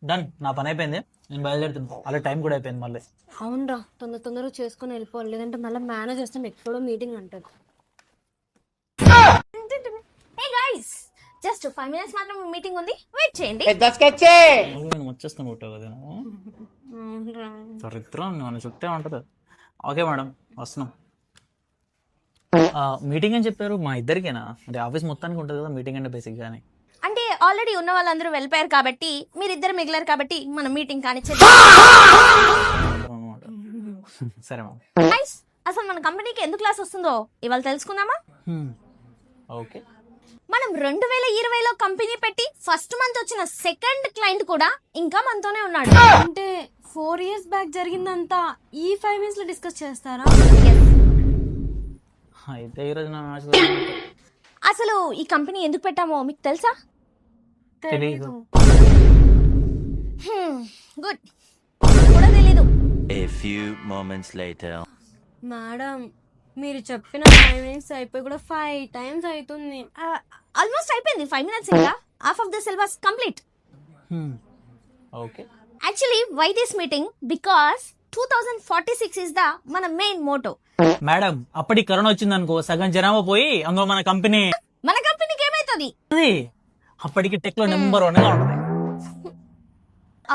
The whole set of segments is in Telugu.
డన్, నా పని అయిపోయింది, నేను బయలుదేరుతున్నాను. అలా టైం కూడా అయిపోయింది మళ్ళీ. అవునరా, తొందరగా చేసుకొని వెళ్ళిపోవాలి, లేదంటే మళ్ళీ మేనేజ్ చేస్తాం ఎక్కడో మీటింగ్ అంటారు. హే గైస్, జస్ట్ 5 minutes మాత్రం మీటింగ్ ఉంది, వెయిట్ చేయండి. నేను వచ్చేస్తాను కొట్టావు కదా చరిత్రం మన చుట్టే ఉంటుంది. ఓకే మేడం, వస్తున్నాం. మీటింగ్ అని చెప్పారు మా ఇద్దరికేనా? అంటే ఆఫీస్ మొత్తానికి ఉంటుంది కదా మీటింగ్ అంటే బేసిక్ గానీ. అంటే ఆల్రెడీ ఉన్న వాళ్ళందరూ వెళ్ళిపోయారు కాబట్టి మీరిద్దరు మిగిలారు కాబట్టి మనం మీటింగ్ కానిచ్చేది. సరే మేడం. గైస్, అసలు మన కంపెనీకి ఎందుకు క్లాస్ వస్తుందో ఇవాళ తెలుసుకుందామా? ఓకే. మనం 2020లో కంపెనీ పెట్టి ఫస్ట్ మంత్ వచ్చిన సెకండ్ క్లయింట్ కూడా ఇంకా మనతోనే ఉన్నాడు. అంటే 4 years బ్యాక్ జరిగిందంతా ఈ 5 minutes లో డిస్కస్ చేస్తారా? అయితే ఈరోజు నా మ్యాచ్ అసలు ఈ కంపెనీ ఎందుకు పెట్టామో మీకు తెలుసా? తెలీదు. గుడ్, కూడా తెలీదు. A few moments later. Madam, మీరు చెప్పిన 5 minutes అయిపోయి కూడా 5 times అవుతుంది. ఆల్మోస్ట్ అయిపోయింది. 5 minutes ఇంకా half of the syllabus complete. Okay. Actually why this meeting? Because 2046 is the మన మెయిన్ మోటో. మేడం, అప్పటి కరోనా వచ్చింది అనుకో, సగం జనాభా పోయి అందులో మన కంపెనీకి ఏమైతుంది? అప్పటికి టెక్ లో నెంబర్ 1 గా ఉంటుంది.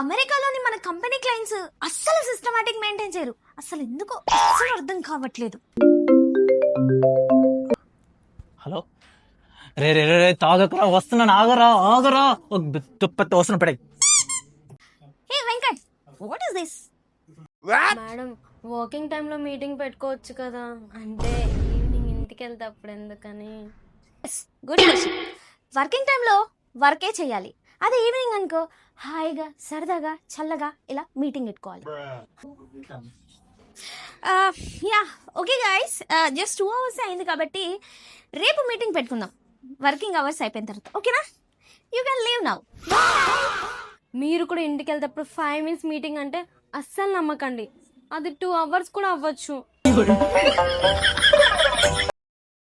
అమెరికాలోని మన కంపెనీ క్లయింట్స్ అస్సలు సిస్టమాటిక్ మెయింటైన్ చేయరు. అసలు ఎందుకో అస్సలు అర్థం కావట్లేదు. హలో, రే రే రే తాగకరా, వస్తున్నాను, ఆగరా పెద్ద వస్తున్నా పడే. Hey Venkat, what is this? Madam, working టైంలో మీటింగ్ పెట్టుకోవచ్చు కదా, అంటే ఈవినింగ్ ఇంటికి వెళ్తే అప్పుడు ఎందుకని. Good question. వర్కింగ్ టైంలో వర్కే చేయాలి. అదే ఈవినింగ్ అనుకో, హాయిగా సరదాగా చల్లగా ఇలా మీటింగ్ పెట్టుకోవాలి. Yeah okay guys, just 2 hours అయింది కాబట్టి రేపు మీటింగ్ పెట్టుకుందాం వర్కింగ్ అవర్స్ అయిపోయిన తర్వాత. ఓకేనా? You can leave now. మీరు కూడా ఇంటికి వెళ్తేప్పుడు 5 minutes మీటింగ్ అంటే అస్సలు నమ్మకండి, అది 2 hours కూడా అవ్వచ్చు.